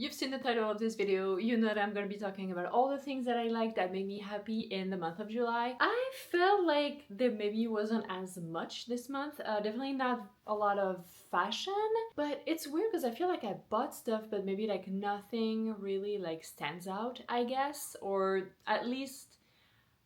You've seen the title of this video, you know that I'm going to be talking about all the things that I like that made me happy in the month of July. I felt like there maybe wasn't as much this month, definitely not a lot of fashion, but it's weird because I feel like I bought stuff but maybe like nothing really like stands out, I guess, or at least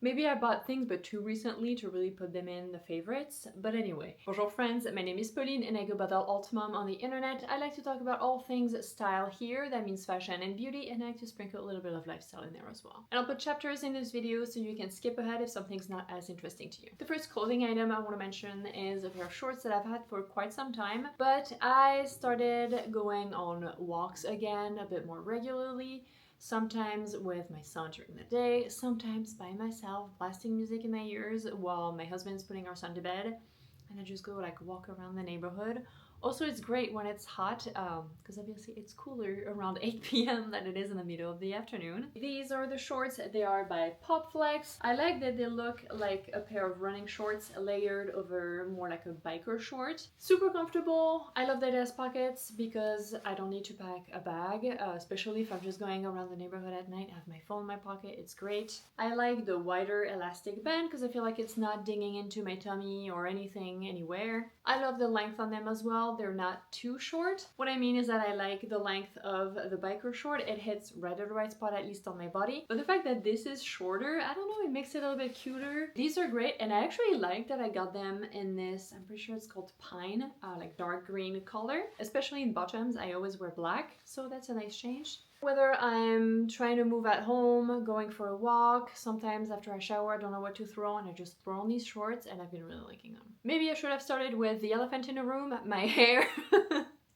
maybe I bought things but too recently to really put them in the favorites. But anyway, bonjour friends, my name is Pauline and I go by the alt mom on the internet. I like to talk about all things style here, that means fashion and beauty, and I like to sprinkle a little bit of lifestyle in there as well. And I'll put chapters in this video so you can skip ahead if something's not as interesting to you. The first clothing item I want to mention is a pair of shorts that I've had for quite some time, but I started going on walks again a bit more regularly. Sometimes with my son during the day, sometimes by myself, blasting music in my ears while my husband's putting our son to bed, and I just go like walk around the neighborhood. Also, it's great when it's hot, because obviously it's cooler around 8 p.m. than it is in the middle of the afternoon. These are the shorts. They are by Popflex. I like that they look like a pair of running shorts layered over more like a biker short. Super comfortable. I love that it has pockets because I don't need to pack a bag, especially if I'm just going around the neighborhood at night. I have my phone in my pocket. It's great. I like the wider elastic band because I feel like it's not dinging into my tummy or anything anywhere. I love the length on them as well. They're not too short. What I mean is that I like the length of the biker short. It hits right at the right spot, at least on my body. But the fact that this is shorter, I don't know, it makes it a little bit cuter. These are great, and I actually like that I got them in this, I'm pretty sure it's called pine, like dark green color. Especially in bottoms, I always wear black, so that's a nice change. Whether I'm trying to move at home, going for a walk, sometimes after I shower I don't know what to throw on, I just throw on these shorts and I've been really liking them. Maybe I should have started with the elephant in the room, my hair.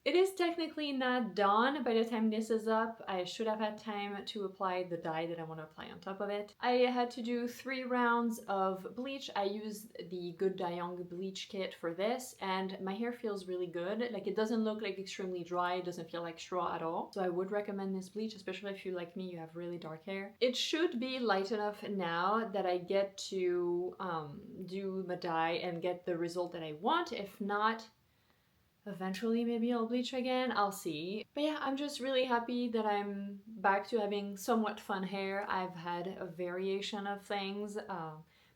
It is technically not done by the time this is up. I should have had time to apply the dye that I want to apply on top of it. I had to do 3 rounds of bleach. I used the Good Young bleach kit for this, and my hair feels really good. Like, it doesn't look like extremely dry, it doesn't feel like straw at all. So I would recommend this bleach, especially if you, like me, you have really dark hair. It should be light enough now that I get to do the dye and get the result that I want. If not, eventually maybe I'll bleach again, I'll see. But yeah, I'm just really happy that I'm back to having somewhat fun hair. I've had a variation of things,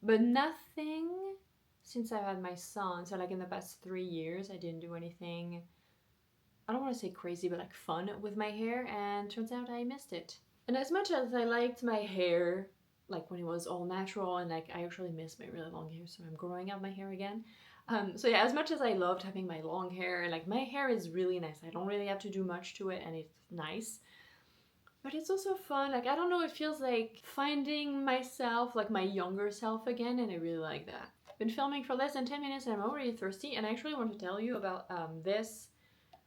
but nothing since I had my son. So like in the past 3 years, I didn't do anything, I don't want to say crazy, but like fun with my hair, and turns out I missed it. And as much as I liked my hair, like when it was all natural, and like I actually miss my really long hair, so I'm growing out my hair again. So yeah, as much as I loved having my long hair, like my hair is really nice. I don't really have to do much to it and it's nice. But it's also fun. Like, I don't know, it feels like finding myself, like my younger self again, and I really like that. I've been filming for less than 10 minutes and I'm already thirsty, and I actually want to tell you about this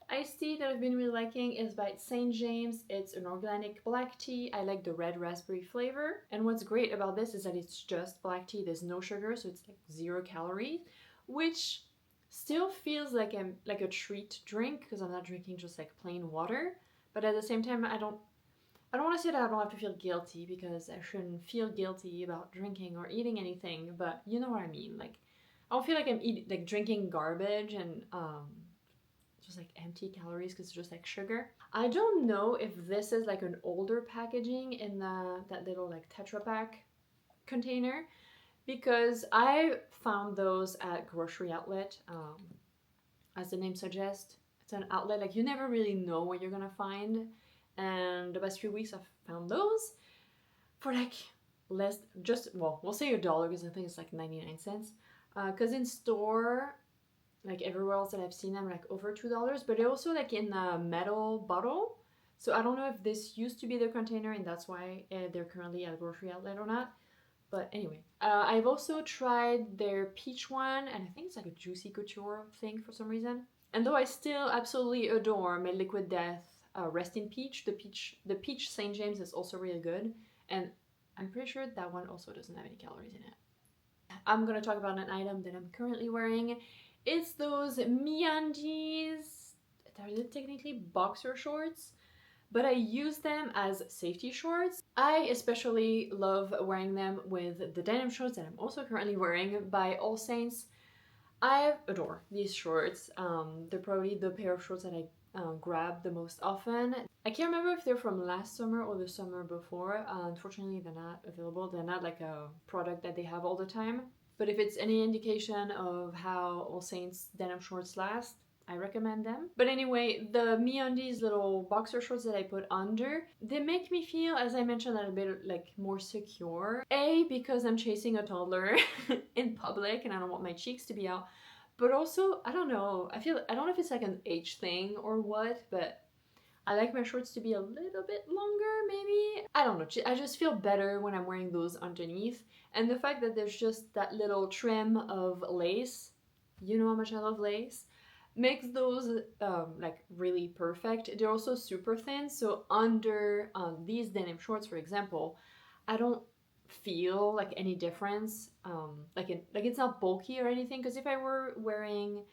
iced tea that I've been really liking. Is by St. James. It's an organic black tea. I like the red raspberry flavor. And what's great about this is that it's just black tea. There's no sugar, so it's like 0 calories, which still feels like a treat drink because I'm not drinking just like plain water. But at the same time, I don't want to say that I don't have to feel guilty, because I shouldn't feel guilty about drinking or eating anything, but you know what I mean. Like, I don't feel like I'm eating, like drinking garbage and just like empty calories because it's just like sugar. I don't know if this is like an older packaging in that little like Tetra Pak container, because I found those at grocery outlet. As the name suggests, it's an outlet, like you never really know what you're gonna find, and the past few weeks I've found those for like less, just, well, we'll say $1 because I think it's like 99 cents, because in store, like everywhere else that I've seen them, like over $2, but they're also like in a metal bottle. So I don't know if this used to be their container and that's why they're currently at a grocery outlet or not. But anyway, I've also tried their peach one, and I think it's like a Juicy Couture thing for some reason. And though I still absolutely adore my Liquid Death Rest in Peach, the peach St. James is also really good, and I'm pretty sure that one also doesn't have any calories in it. I'm gonna talk about an item that I'm currently wearing. It's those MeUndies. They're technically boxer shorts, but I use them as safety shorts. I especially love wearing them with the denim shorts that I'm also currently wearing by All Saints. I adore these shorts. They're probably the pair of shorts that I grab the most often. I can't remember if they're from last summer or the summer before. Unfortunately, they're not available. They're not like a product that they have all the time. But if it's any indication of how All Saints denim shorts last, I recommend them. But anyway, the MeUndies little boxer shorts that I put under, they make me feel, as I mentioned, a little bit like more secure. A, because I'm chasing a toddler in public and I don't want my cheeks to be out. But also, I don't know, I don't know if it's like an age thing or what, but I like my shorts to be a little bit longer, maybe? I don't know, I just feel better when I'm wearing those underneath. And the fact that there's just that little trim of lace, you know how much I love lace, makes those like really perfect. They're also super thin, so under these denim shorts, for example, I don't feel like any difference. Like it's not bulky or anything, because if I were wearing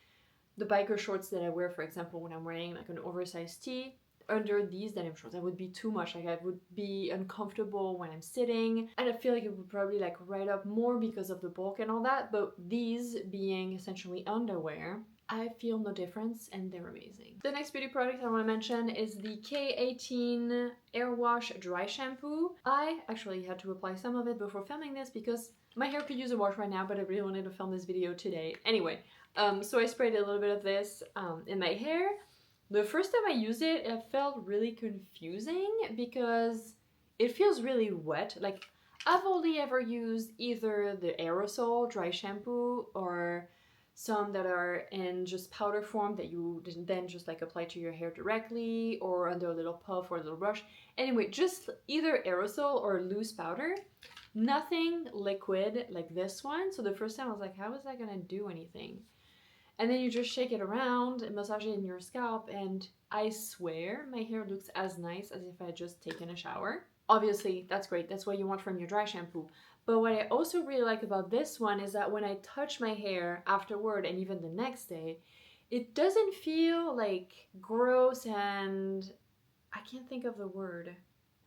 the biker shorts that I wear, for example, when I'm wearing like an oversized tee, under these denim shorts, that would be too much. Like I would be uncomfortable when I'm sitting, and I feel like it would probably like ride up more because of the bulk and all that. But these being essentially underwear, I feel no difference and they're amazing. The next beauty product I want to mention is the K18 Air Wash Dry Shampoo. I actually had to apply some of it before filming this because my hair could use a wash right now, but I really wanted to film this video today. Anyway, so I sprayed a little bit of this in my hair. The first time I used it, it felt really confusing because it feels really wet. Like, I've only ever used either the aerosol dry shampoo or some that are in just powder form that you then just like apply to your hair directly or under a little puff or a little brush. Anyway, just either aerosol or loose powder. Nothing liquid like this one. So the first time I was like, how is that gonna do anything? And then you just shake it around and massage it in your scalp, and I swear my hair looks as nice as if I had just taken a shower. Obviously, that's great. That's what you want from your dry shampoo. But what I also really like about this one is that when I touch my hair afterward and even the next day, it doesn't feel like gross and I can't think of the word.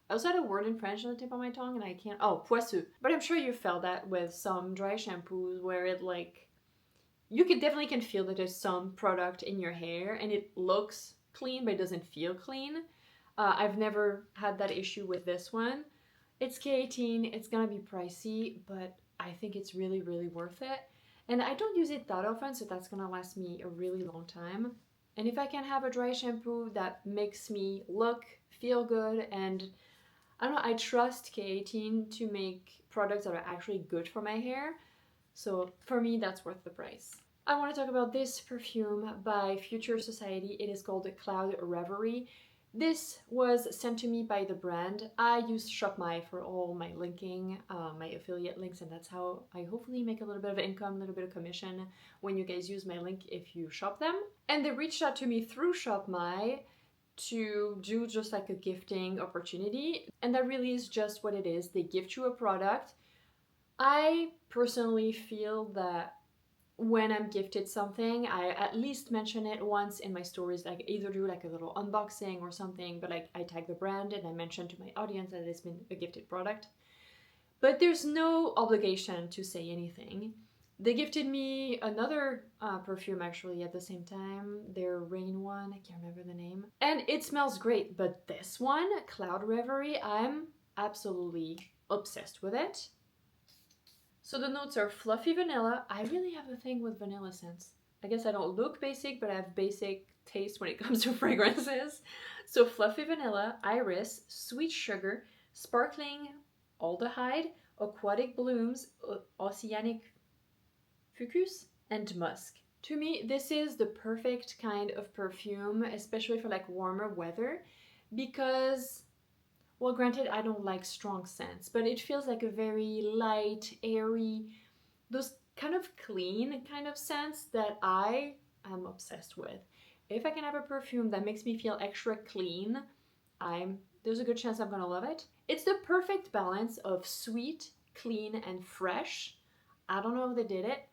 I also had a word in French on the tip of my tongue and I can't. Oh, poisseux. But I'm sure you felt that with some dry shampoos where it like, you definitely can feel that there's some product in your hair and it looks clean but it doesn't feel clean. I've never had that issue with this one. It's K18, it's gonna be pricey, but I think it's really, really worth it. And I don't use it that often, so that's gonna last me a really long time. And if I can have a dry shampoo that makes me look, feel good, and I don't know, I trust K18 to make products that are actually good for my hair. So for me, that's worth the price. I want to talk about this perfume by Future Society. It is called Cloud Reverie. This was sent to me by the brand. I use ShopMy for all my linking, my affiliate links, and that's how I hopefully make a little bit of income, a little bit of commission when you guys use my link if you shop them. And they reached out to me through ShopMy to do just like a gifting opportunity, and that really is just what it is. They gift you a product. I personally feel that when I'm gifted something, I at least mention it once in my stories, like either do like a little unboxing or something, but like I tag the brand and I mention to my audience that it's been a gifted product. But there's no obligation to say anything. They gifted me another perfume actually at the same time, their rain one, I can't remember the name. And it smells great, but this one, Cloud Reverie, I'm absolutely obsessed with it. So the notes are fluffy vanilla. I really have a thing with vanilla scents. I guess I don't look basic, but I have basic taste when it comes to fragrances. So fluffy vanilla, iris, sweet sugar, sparkling aldehyde, aquatic blooms, oceanic fucus, and musk. To me, this is the perfect kind of perfume, especially for like warmer weather, because well, granted, I don't like strong scents, but it feels like a very light, airy, those kind of clean kind of scents that I am obsessed with. If I can have a perfume that makes me feel extra clean, there's a good chance I'm gonna love it. It's the perfect balance of sweet, clean, and fresh. I don't know if they did it.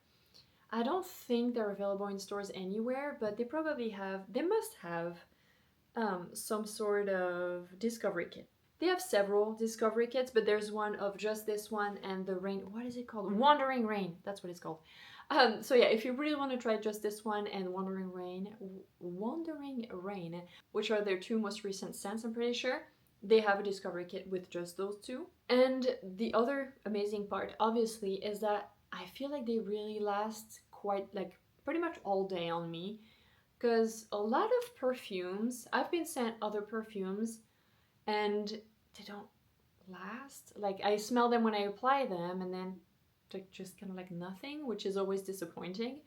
I don't think they're available in stores anywhere, but they must have some sort of discovery kit. They have several discovery kits, but there's one of just this one and the rain, what is it called? Wandering Rain, that's what it's called. So yeah, if you really want to try just this one and Wandering Rain, which are their two most recent scents, I'm pretty sure, they have a discovery kit with just those two. And the other amazing part, obviously, is that I feel like they really last quite like pretty much all day on me. Because a lot of perfumes, I've been sent other perfumes and they don't last. Like I smell them when I apply them and then like just kind of like nothing, which is always disappointing.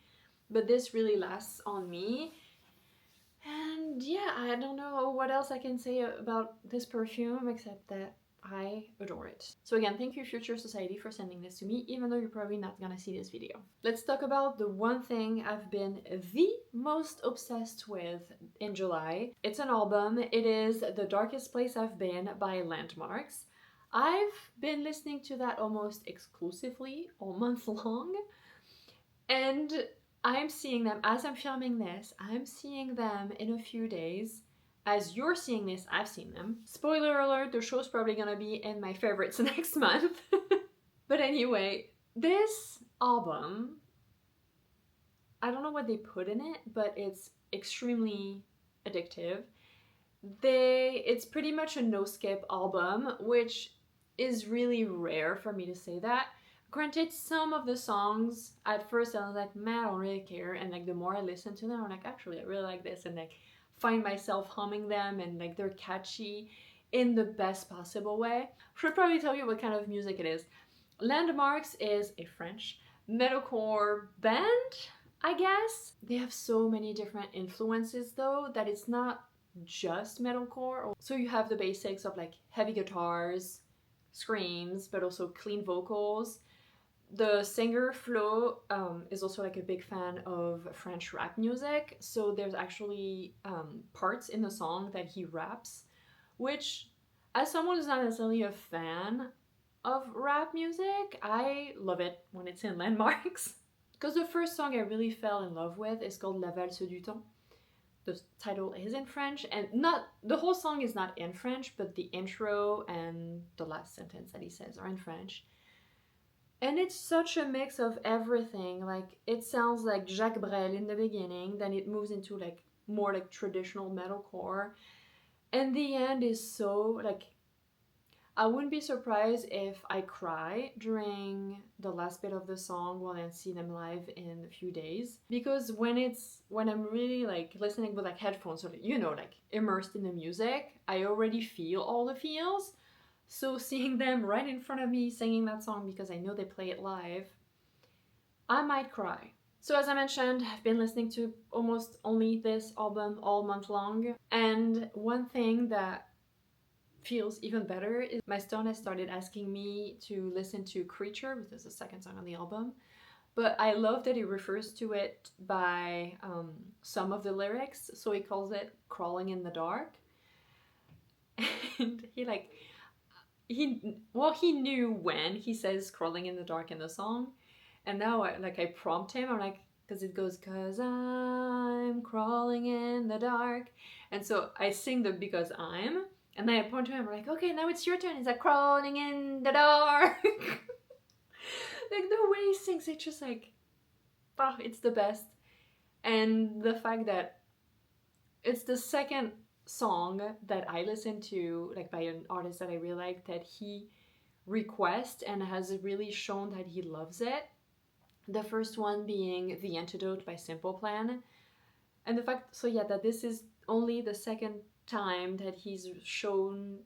But this really lasts on me. And yeah, I don't know what else I can say about this perfume except that I adore it. So again, thank you Future Society for sending this to me, even though you're probably not gonna see this video. Let's talk about the one thing I've been the most obsessed with in July. It's an album. It is The Darkest Place I've Been by Landmarks. I've been listening to that almost exclusively all month long, and I'm seeing them as I'm filming this. I'm seeing them in a few days. As you're seeing this, I've seen them. Spoiler alert, the show's probably gonna be in my favorites next month. But anyway, this album, I don't know what they put in it, but it's extremely addictive. It's pretty much a no-skip album, which is really rare for me to say that. Granted, some of the songs, at first I was like, man, I don't really care, and like the more I listen to them, I'm like, actually, I really like this, and like find myself humming them, and like they're catchy in the best possible way. Should probably tell you what kind of music it is. Landmarks is a French metalcore band, I guess. They have so many different influences though that it's not just metalcore. So you have the basics of like heavy guitars, screams, but also clean vocals. The singer Flo is also like a big fan of French rap music, so there's actually parts in the song that he raps, which, as someone who's not necessarily a fan of rap music, I love it when it's in Landmarks. Because the first song I really fell in love with is called La Valse du Temps. The title is in French, and not the whole song is not in French, but the intro and the last sentence that he says are in French. And it's such a mix of everything. Like, it sounds like Jacques Brel in the beginning, then it moves into like more like traditional metalcore. And the end is so like, I wouldn't be surprised if I cry during the last bit of the song when I see them live in a few days. Because when I'm really like listening with like headphones, so you know, like immersed in the music, I already feel all the feels. So seeing them right in front of me singing that song because I know they play it live, I might cry. So as I mentioned, I've been listening to almost only this album all month long. And one thing that feels even better is my stone has started asking me to listen to Creature, which is the second song on the album. But I love that he refers to it by some of the lyrics. So he calls it Crawling in the Dark. And he knew when he says crawling in the dark in the song, and now I prompt him. I'm like, because it goes, cause I'm crawling in the dark, and so I sing the because I'm, and then I point to him, I'm like, okay, now it's your turn. He's like, crawling in the dark. Like the way he sings, it's just like, oh, it's the best. And the fact that it's the second song that I listen to, like by an artist that I really like, that he requests and has really shown that he loves it. The first one being The Antidote by Simple Plan. And the fact, so yeah, that this is only the second time that he's shown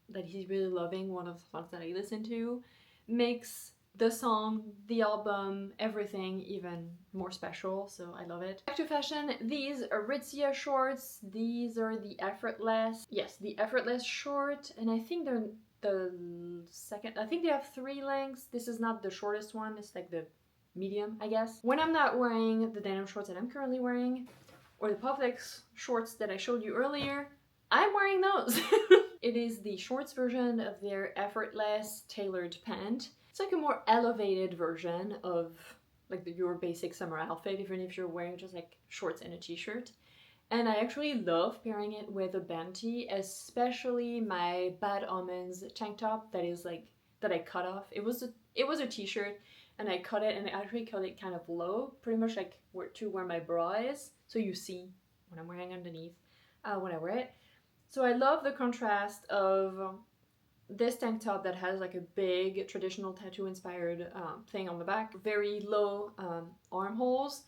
that he's really loving one of the songs that I listen to, makes the song, the album, everything even more special, so I love it. Back to fashion, these are Aritzia shorts. These are the Effortless. Yes, the Effortless short, and I think they're the second. I think they have 3 lengths. This is not the shortest one, it's like the medium, I guess. When I'm not wearing the denim shorts that I'm currently wearing, or the Pufflex shorts that I showed you earlier, I'm wearing those. It is the shorts version of their Effortless tailored pant. It's like a more elevated version of like your basic summer outfit, even if you're wearing just like shorts and a t-shirt. And I actually love pairing it with a band tee, especially my Bad Omens tank top that is like, that I cut off. It was a t-shirt, and I cut it, and I actually cut it kind of low, pretty much like where my bra is, so you see what I'm wearing underneath when I wear it. So I love the contrast of this tank top that has like a big traditional tattoo inspired thing on the back, very low armholes,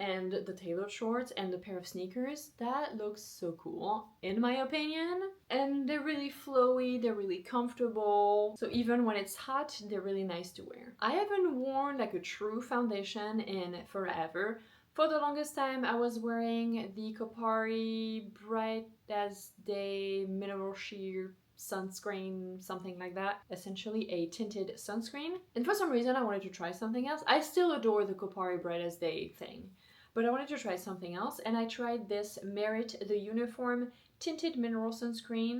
and the tailored shorts and the pair of sneakers. That looks so cool in my opinion, and they're really flowy, they're really comfortable, so even when it's hot they're really nice to wear. I haven't worn like a true foundation in forever. For the longest time I was wearing the Kopari Bright as Day Mineral Sheer sunscreen, something like that, essentially a tinted sunscreen. And for some reason I wanted to try something else. I still adore the Kopari Bright as Day thing, but I wanted to try something else, and I tried this Merit the Uniform tinted mineral sunscreen.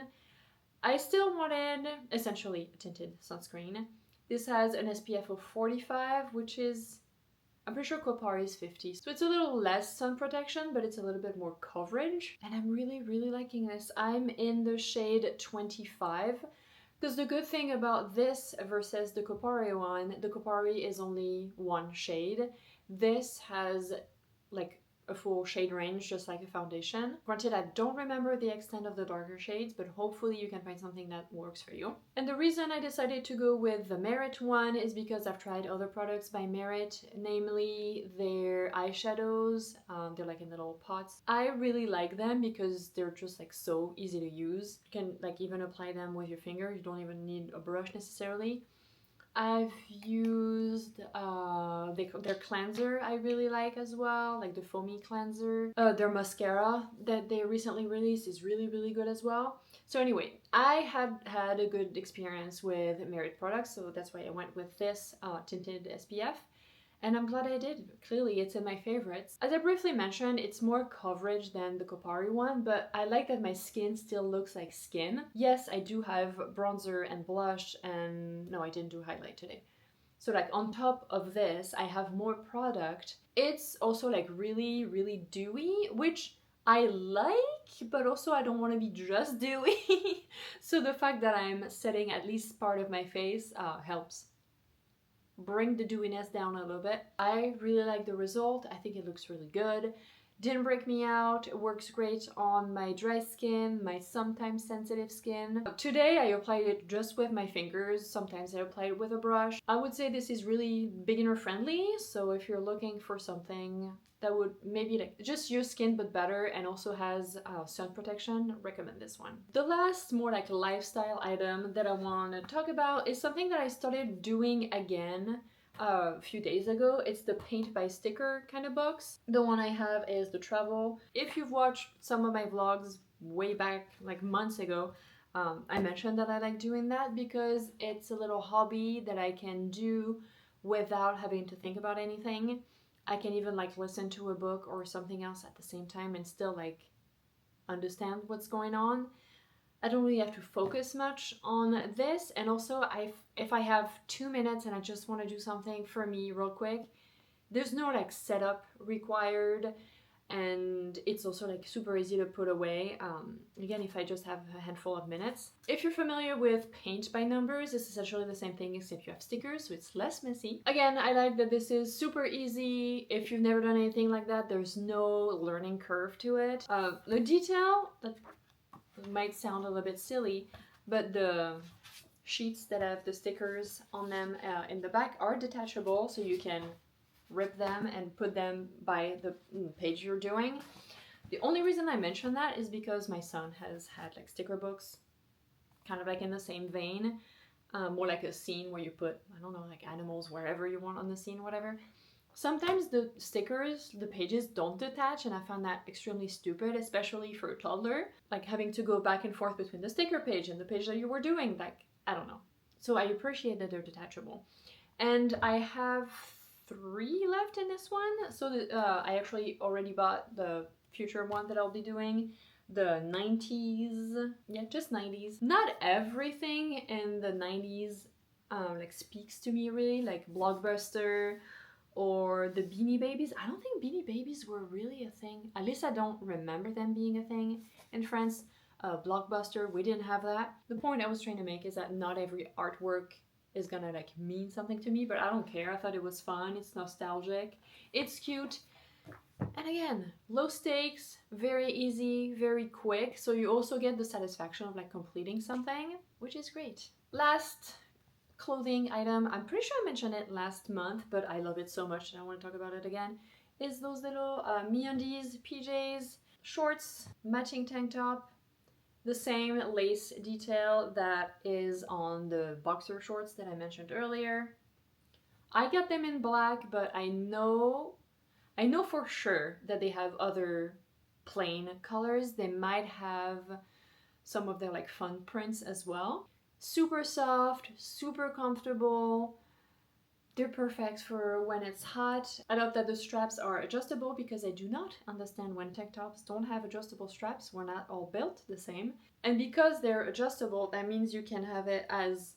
I still wanted essentially a tinted sunscreen. This has an SPF of 45, which is, I'm pretty sure Kopari is 50, so it's a little less sun protection, but it's a little bit more coverage, and I'm really liking this. I'm in the shade 25, because the good thing about this versus the Kopari one, the Kopari is only one shade. This has like a full shade range, just like a foundation. Granted, I don't remember the extent of the darker shades, but hopefully you can find something that works for you. And the reason I decided to go with the Merit one is because I've tried other products by Merit, namely their eyeshadows. They're like in little pots. I really like them because they're just like so easy to use. You can like even apply them with your finger. You don't even need a brush necessarily. I've used their cleanser I really like as well, like the foamy cleanser. Their mascara that they recently released is really good as well. So anyway, I had a good experience with Merit products, so that's why I went with this tinted SPF. And I'm glad I did. Clearly, it's in my favorites. As I briefly mentioned, it's more coverage than the Kopari one, but I like that my skin still looks like skin. Yes, I do have bronzer and blush, and no, I didn't do highlight today. So like on top of this, I have more product. It's also like really dewy, which I like, but also I don't want to be just dewy. So the fact that I'm setting at least part of my face helps bring the dewiness down a little bit. I really like the result. I think it looks really good. Didn't break me out. It works great on my dry skin, my sometimes sensitive skin. Today I applied it just with my fingers. Sometimes I apply it with a brush. I would say this is really beginner friendly, so if you're looking for something that would maybe like just your skin but better and also has sun protection, recommend this one. The last more like lifestyle item that I want to talk about is something that I started doing again a few days ago. It's the paint by sticker kind of box. The one I have is the travel. If you've watched some of my vlogs way back like months ago, I mentioned that I like doing that because it's a little hobby that I can do without having to think about anything. I can even like listen to a book or something else at the same time and still like understand what's going on. I don't really have to focus much on this, and also if I have 2 minutes and I just want to do something for me real quick, there's no like setup required, and it's also like super easy to put away, again, if I just have a handful of minutes. If you're familiar with paint by numbers, it's essentially the same thing except you have stickers, so it's less messy. Again, I like that this is super easy. If you've never done anything like that, there's no learning curve to it. The detail, that might sound a little bit silly, but the sheets that have the stickers on them in the back are detachable, so you can rip them and put them by the page you're doing. The only reason I mention that is because my son has had like sticker books kind of like in the same vein, more like a scene where you put, I don't know, like animals wherever you want on the scene, whatever. Sometimes the stickers, the pages don't detach, and I found that extremely stupid, especially for a toddler, like having to go back and forth between the sticker page and the page that you were doing, like, I don't know. So I appreciate that they're detachable. And I have 3 left in this one, so I actually already bought the future one that I'll be doing, the 90s, yeah, just 90s. Not everything in the 90s like speaks to me really, like Blockbuster or the Beanie Babies. I don't think Beanie Babies were really a thing, at least I don't remember them being a thing in France. Blockbuster, we didn't have that. The point I was trying to make is that not every artwork is gonna like mean something to me, but I don't care. I thought it was fun, it's nostalgic, it's cute. And again, low stakes, very easy, very quick, so you also get the satisfaction of like completing something, which is great. Last clothing item, I'm pretty sure I mentioned it last month, but I love it so much that I want to talk about it again, is those little MeUndies PJs, shorts, matching tank top, the same lace detail that is on the boxer shorts that I mentioned earlier. I got them in black, but I know for sure that they have other plain colors. They might have some of their like fun prints as well. Super soft, super comfortable. They're perfect for when it's hot. I love that the straps are adjustable because I do not understand when tank tops don't have adjustable straps. We're not all built the same. And because they're adjustable, that means you can have it as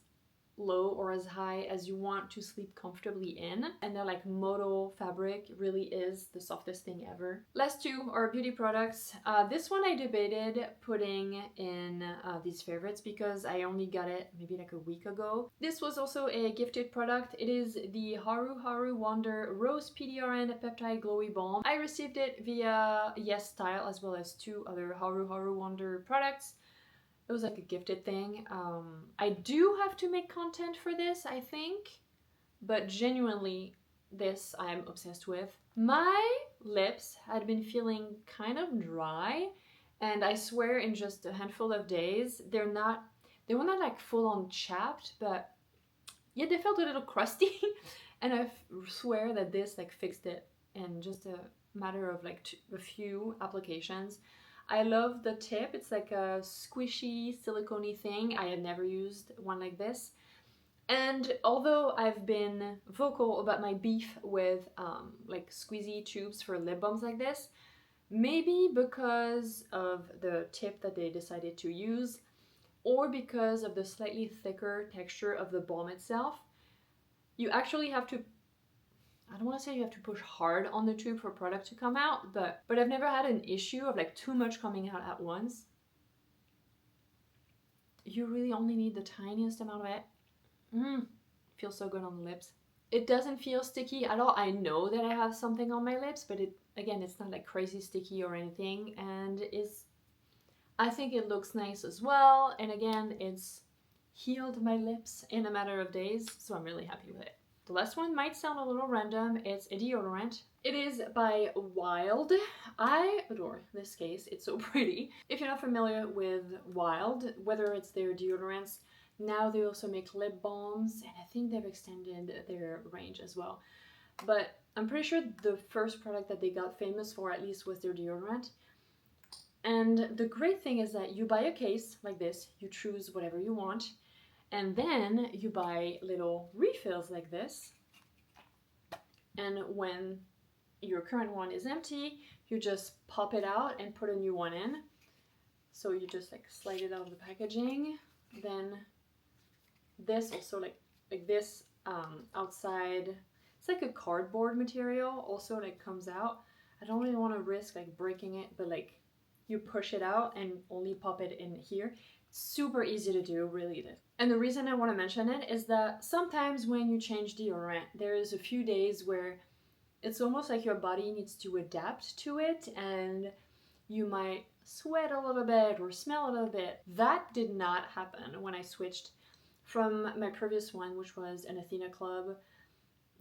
low or as high as you want to sleep comfortably in, and they're like modal fabric, really is the softest thing ever. Last two are beauty products. This one I debated putting in these favorites because I only got it maybe like a week ago. This was also a gifted product. It is the Haru Haru Wonder Rose PDRN Peptide Glowy Balm. I received it via Yes Style as well as two other Haru Haru Wonder products. It was like a gifted thing. I do have to make content for this, I think, but genuinely, this I'm obsessed with. My lips had been feeling kind of dry, and I swear in just a handful of days, they were not like full on chapped, but yeah, they felt a little crusty, and I swear that this like fixed it in just a matter of like a few applications. I love the tip. It's like a squishy silicone thing. I had never used one like this. And although I've been vocal about my beef with like squeezy tubes for lip balms like this, maybe because of the tip that they decided to use, or because of the slightly thicker texture of the balm itself, you actually have to, I don't want to say you have to push hard on the tube for product to come out, but I've never had an issue of like too much coming out at once. You really only need the tiniest amount of it. Feels so good on the lips. It doesn't feel sticky at all. I know that I have something on my lips, but it's not like crazy sticky or anything, and I think it looks nice as well. And again, it's healed my lips in a matter of days, so I'm really happy with it. The last one might sound a little random. It's a deodorant. It is by Wild. I adore this case. It's so pretty. If you're not familiar with Wild, whether it's their deodorants, now they also make lip balms, and I think they've extended their range as well. But I'm pretty sure the first product that they got famous for at least was their deodorant. And the great thing is that you buy a case like this, you choose whatever you want, and then you buy little refills like this. And when your current one is empty, you just pop it out and put a new one in. So you just like slide it out of the packaging. Then this also like this outside, it's like a cardboard material, also like comes out. I don't really want to risk like breaking it, but like you push it out and only pop it in here. Super easy to do, really it is. And the reason I want to mention it is that sometimes when you change deodorant, there is a few days where it's almost like your body needs to adapt to it, and you might sweat a little bit or smell a little bit. That did not happen when I switched from my previous one, which was an Athena Club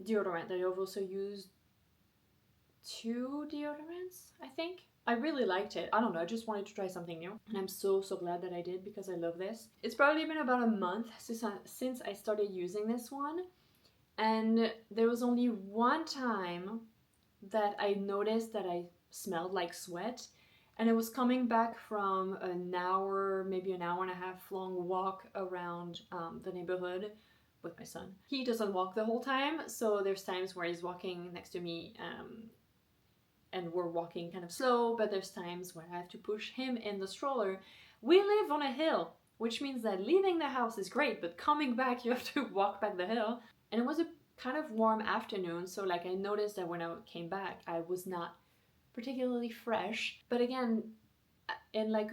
deodorant that I've also used 2 deodorants, I think. I really liked it. I don't know, I just wanted to try something new. And I'm so glad that I did because I love this. It's probably been about a month since I started using this one. And there was only one time that I noticed that I smelled like sweat. And it was coming back from an hour, maybe an hour and a half long walk around the neighborhood with my son. He doesn't walk the whole time, so there's times where he's walking next to me and we're walking kind of slow, but there's times where I have to push him in the stroller. We live on a hill, which means that leaving the house is great, but coming back you have to walk back the hill. And it was a kind of warm afternoon, so like I noticed that when I came back I was not particularly fresh. But again, in like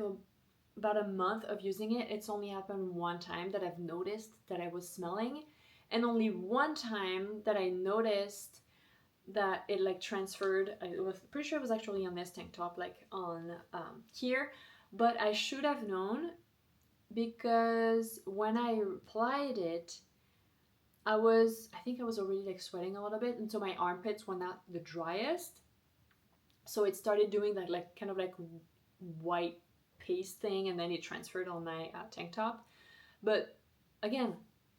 about a month of using it, it's only happened one time that I've noticed that I was smelling, and only one time that I noticed that it like transferred. I was pretty sure it was actually on this tank top, like on here, but I should have known because when I applied it, I think I was already like sweating a little bit, and so my armpits were not the driest, so it started doing that like kind of like white paste thing, and then it transferred on my tank top. But again,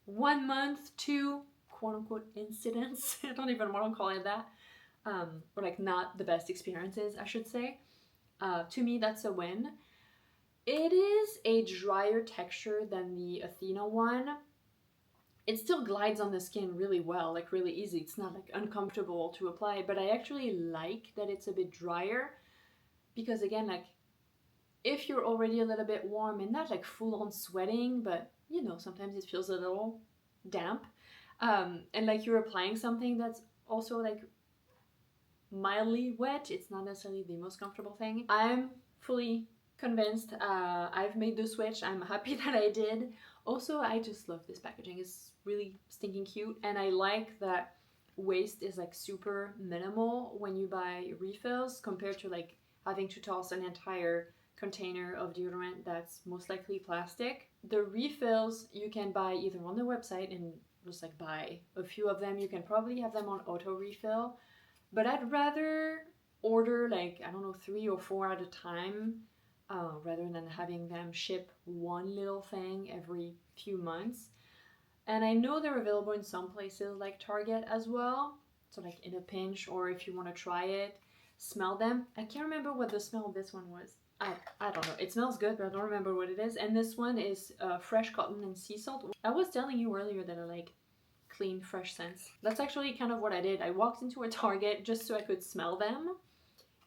1 month, 2 quote-unquote incidents, I don't even want to call it that, or like not the best experiences, I should say. To me, that's a win. It is a drier texture than the Athena one. It still glides on the skin really well, like really easy. It's not like uncomfortable to apply, but I actually like that it's a bit drier, because again, like if you're already a little bit warm and not like full on sweating, but you know, sometimes it feels a little damp, and like you're applying something that's also like mildly wet, it's not necessarily the most comfortable thing. I'm fully convinced. I've made the switch. I'm happy that I did. Also, I just love this packaging. It's really stinking cute, and I like that waste is like super minimal when you buy refills compared to like having to toss an entire container of deodorant that's most likely plastic. The refills you can buy either on the website and just like buy a few of them. You can probably have them on auto refill, but I'd rather order like, I don't know, 3 or 4 at a time, rather than having them ship one little thing every few months. And I know they're available in some places like Target as well, so like in a pinch, or if you want to try it, smell them. I can't remember what the smell of this one was. I don't know. It smells good, but I don't remember what it is. And this one is fresh cotton and sea salt. I was telling you earlier that I like clean, fresh scents. That's actually kind of what I did. I walked into a Target just so I could smell them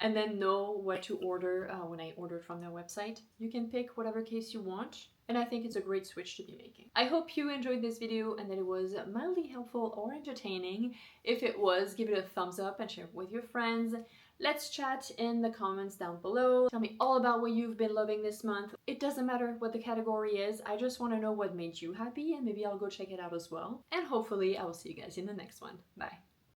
and then know what to order when I ordered from their website. You can pick whatever case you want, and I think it's a great switch to be making. I hope you enjoyed this video and that it was mildly helpful or entertaining. If it was, give it a thumbs up and share it with your friends. Let's chat in the comments down below. Tell me all about what you've been loving this month. It doesn't matter what the category is. I just want to know what made you happy, and maybe I'll go check it out as well. And hopefully I will see you guys in the next one. Bye.